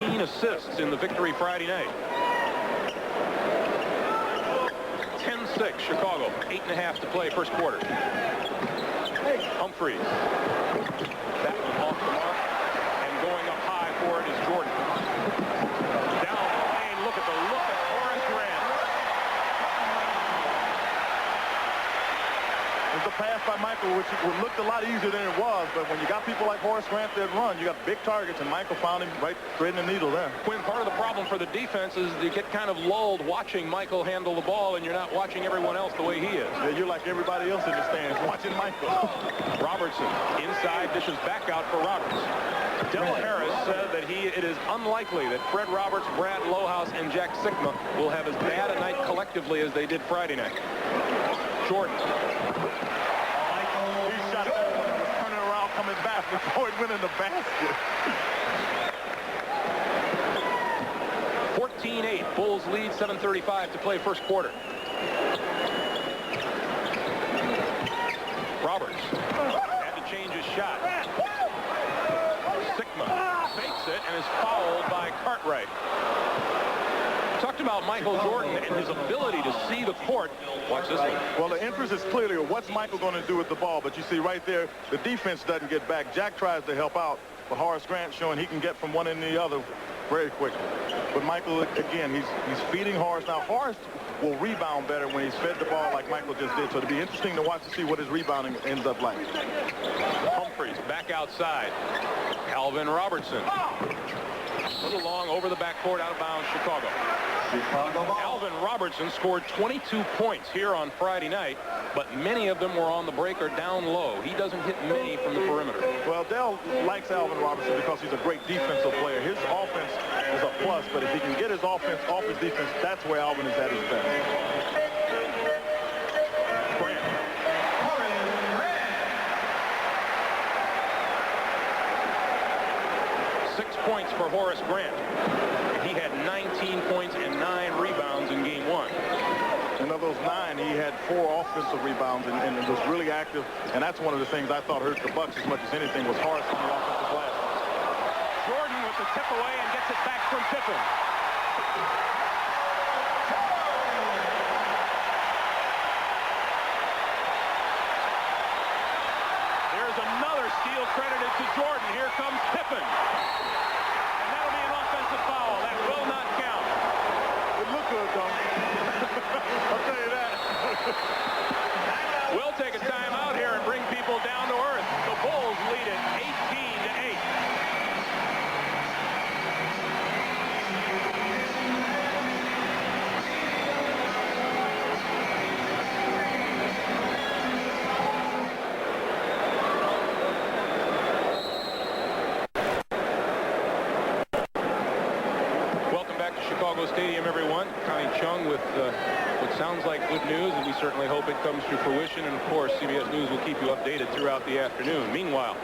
assists in the victory Friday night. 10-6 Chicago. 8.5 to play first quarter. Humphries. That one off the mark. And going up high for it is Jordan. Down the lane. Look at the look at Horace Grant. It's a pass by Michael, which looked a lot easier than it was, but when you got people like Horace Grant that run, you got big targets, and Michael found him right straight in the needle there. Quinn, part of the problem for the defense is you get kind of lulled watching Michael handle the ball, and you're not watching everyone else the way he is. Yeah, you're like everybody else in the stands, watching Michael. Robertson inside, dishes back out for Roberts. Del Harris said that it is unlikely that Fred Roberts, Brad Lohaus, and Jack Sikma will have as bad a night collectively as they did Friday night. Jordan. He shot that one and was turning around coming back before it went in the basket. 14-8. Bulls lead, 7:35 to play first quarter. Roberts had to change his shot. Sikma fakes it and is fouled by Cartwright. Talked about Michael Jordan and his ability to see the court. Watch this one. Well, the interest is clearly what's Michael going to do with the ball, but you see right there, the defense doesn't get back. Jack tries to help out, but Horace Grant showing he can get from one end to the other very quickly. But Michael, again, he's feeding Horace. Now, Horace will rebound better when he's fed the ball like Michael just did, so it'll be interesting to watch to see what his rebounding ends up like. Humphries back outside. Alvin Robertson. A little long over the backcourt, out of bounds, Chicago. Alvin Robertson scored 22 points here on Friday night, but many of them were on the break or down low. He doesn't hit many from the perimeter. Well, Dell likes Alvin Robertson because he's a great defensive player. His offense is a plus, but if he can get his offense off his defense, that's where Alvin is at his best. Grant. 6 points for Horace Grant. He had 19 points and 9 rebounds in game 1. And of those 9, he had 4 offensive rebounds and was really active. And that's one of the things I thought hurt the Bucks as much as anything was Horace on the offensive glass. Jordan with the tip away and gets it back from Pippen. There's another steal credited to Jordan. Here comes Pippen. And that'll be an offensive foul. That will not count. It looked good, though. I'll tell you that. We'll take a timeout here and bring people down to earth. The Bulls lead it 18-8. Welcome back to Chicago Stadium, everyone. Connie Chung with what sounds like good news, and we certainly hope it comes to fruition. And of course, CBS News will keep you updated throughout the afternoon. Meanwhile,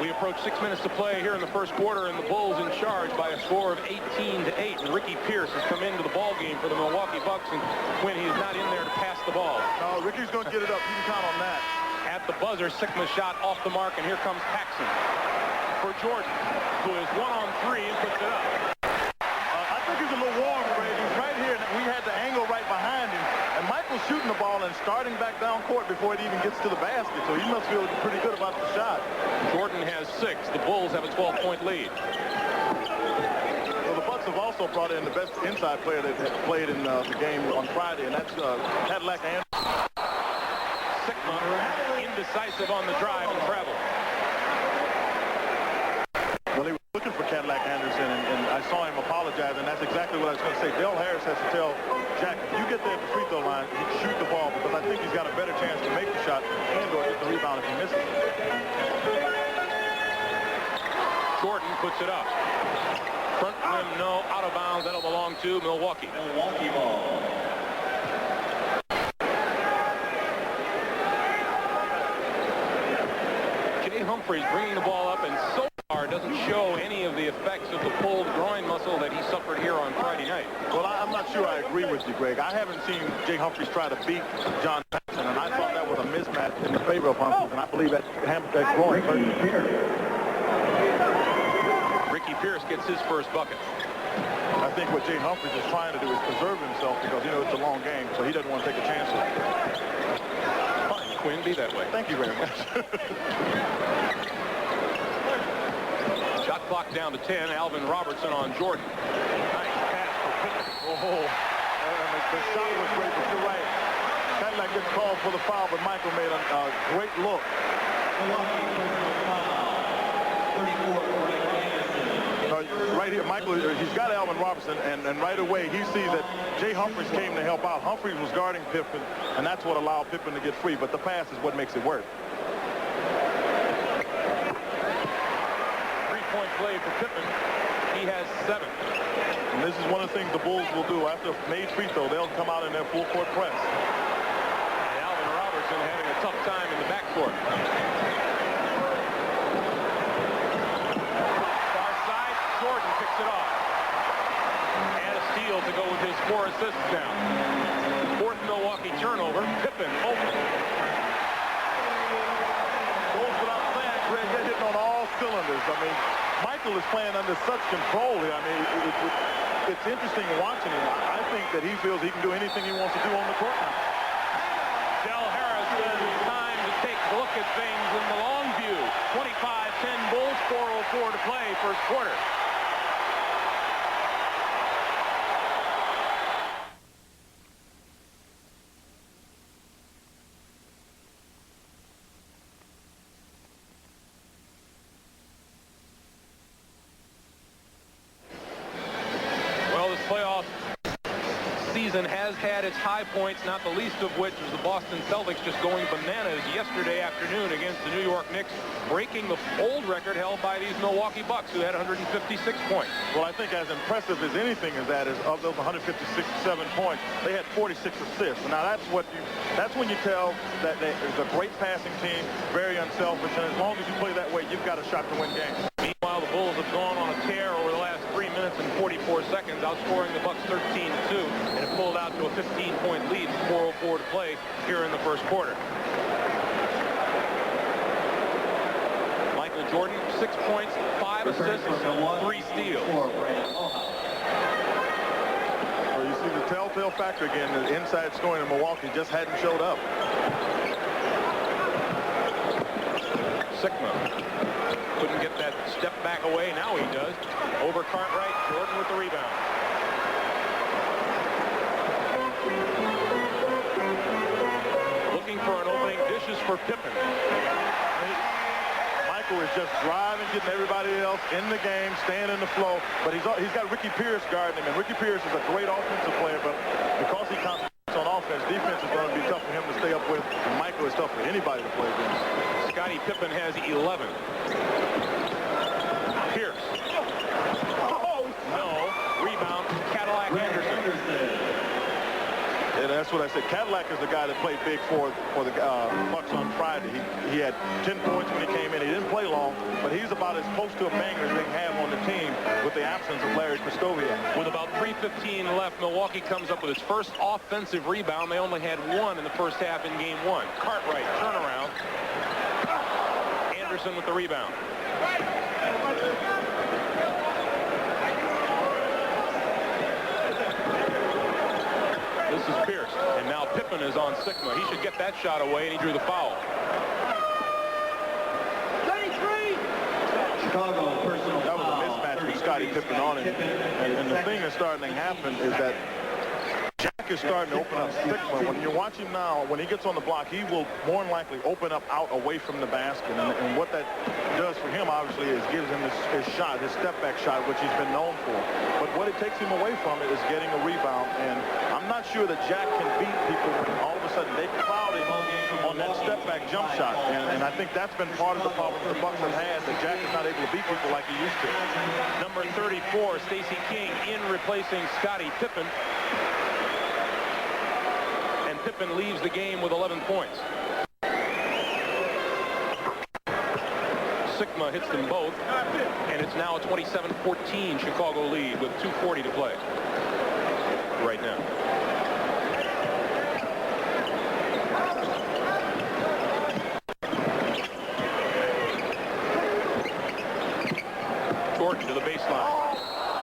we approach 6 minutes to play here in the first quarter, and the Bulls in charge by a score of 18-8. And Ricky Pierce has come into the ball game for the Milwaukee Bucks, and when he's not in there to pass the ball. No, Ricky's going to get it up. You can count on that. At the buzzer, Sikma's shot off the mark, and here comes Paxson for Jordan, who is 1-on-3 and puts it up. I think he's a little warm, Ray. He's right here, and we had the angle right behind him. And Michael's shooting the ball and starting back down court before it even gets to the basket, so he must feel pretty good about the shot. Jordan has 6. The Bulls have a 12-point lead. Well, the Bucks have also brought in the best inside player that played in the game on Friday, and that's Cadillac Anderson. Sikma indecisive on the drive and travel. Well, he was looking for Cadillac Anderson, and I saw him apologize, and that's exactly what I was going to say. Del Harris has to tell Jack, if you get there at the free throw line, you can shoot the ball, because I think he's got a better chance to make the shot and or get the rebound if he misses it. Jordan puts it up. Front rim, no. Out of bounds. That'll belong to Milwaukee. Milwaukee ball. Jay Humphries bringing the ball up, and so far doesn't show any of the effects of the pulled groin muscle that he suffered here on Friday night. Well, I'm not sure I agree with you, Greg. I haven't seen Jay Humphries try to beat John Paxson, and I thought that was a mismatch in favor of Humphries, and I believe that groin hurt him. Ricky Ricky Pierce gets his first bucket. I think what Jay Humphries is trying to do is preserve himself because, you know, it's a long game, so he doesn't want to take a chance with it. Fine, Quinn, be that way. Thank you very much. Shot clock down to 10. Alvin Robertson on Jordan. Nice pass for Pippen. Oh, the shot was great, but you're right. Cadillac gets called for the foul, but Michael made a great look. Right here, Michael, he's got Alvin Robertson, and right away he sees that Jay Humphries came to help out. Humphries was guarding Pippen, and that's what allowed Pippen to get free, but the pass is what makes it work. Three-point play for Pippen. He has 7. And this is one of the things the Bulls will do. After a made free throw, they'll come out in their full-court press. And Alvin Robertson having a tough time in the backcourt. Jordan picks it off. And a steal to go with his 4 assists now. 4th Milwaukee turnover. Pippen open. Goes without saying, Greg, they're hitting on all cylinders. I mean, Michael is playing under such control here. I mean, it's interesting watching him. I think that he feels he can do anything he wants to do on the court now. Del Harrison, time to take a look at things in the long view. 25-10 Bulls, 4:04 to play, first quarter. Playoff season has had its high points, not the least of which was the Boston Celtics just going bananas yesterday afternoon against the New York Knicks, breaking the old record held by these Milwaukee Bucks, who had 156 points. Well, I think as impressive as anything as that is, of those 157 points, they had 46 assists. Now that's when you tell that it's a great passing team, very unselfish, and as long as you play that way, you've got a shot to win games. Meanwhile, the Bulls have gone on a tear over the last 3 minutes and 44 seconds, outscoring the Bucks 13-2, and have pulled out to a 15-point lead with 4:04 to play here in the first quarter. Michael Jordan, 6 points, 5 assists, 3 steals. Well, you see the telltale factor again, the inside scoring in Milwaukee just hadn't showed up. Sikma couldn't get that step back away. Now he does. Over Cartwright, Jordan with the rebound. Looking for an opening, dishes for Pippen. Michael is just driving, getting everybody else in the game, staying in the flow. But he's got Ricky Pierce guarding him, and Ricky Pierce is a great offensive player, but because he concentrates on offense, defense is going to be tough for him to stay up with, and Michael is tough for anybody to play against. Scottie Pippen has 11. Pierce. Oh, no. Rebound, Cadillac Anderson. And that's what I said. Cadillac is the guy that played big for the Bucks on Friday. He had 10 points when he came in. He didn't play long, but he's about as close to a banger as they can have on the team with the absence of Larry Krystkowiak. With about 3:15 left, Milwaukee comes up with its first offensive rebound. They only had 1 in the first half in game 1. Cartwright, turnaround. Anderson with the rebound. This is Pierce, and now Pippen is on Sikma. He should get that shot away, and he drew the foul. 33. Chicago personal That was a mismatch with Scottie Pippen on him. And the thing that's starting to happen is that Jack is starting to open up Sikma. When you watch him now, when he gets on the block, he will more than likely open up out away from the basket. And what that does for him, obviously, is gives him his shot, his step-back shot, which he's been known for. But what it takes him away from it is getting a rebound. And I'm not sure that Jack can beat people when all of a sudden they crowd him on that step-back jump shot. And I think that's been part of the problem the Bucks have had, that Jack is not able to beat people like he used to. Number 34, Stacey King, in replacing Scottie Pippen. And Pippen leaves the game with 11 points. Sikma hits them both, and it's now a 27-14 Chicago lead with 2:40 to play right now.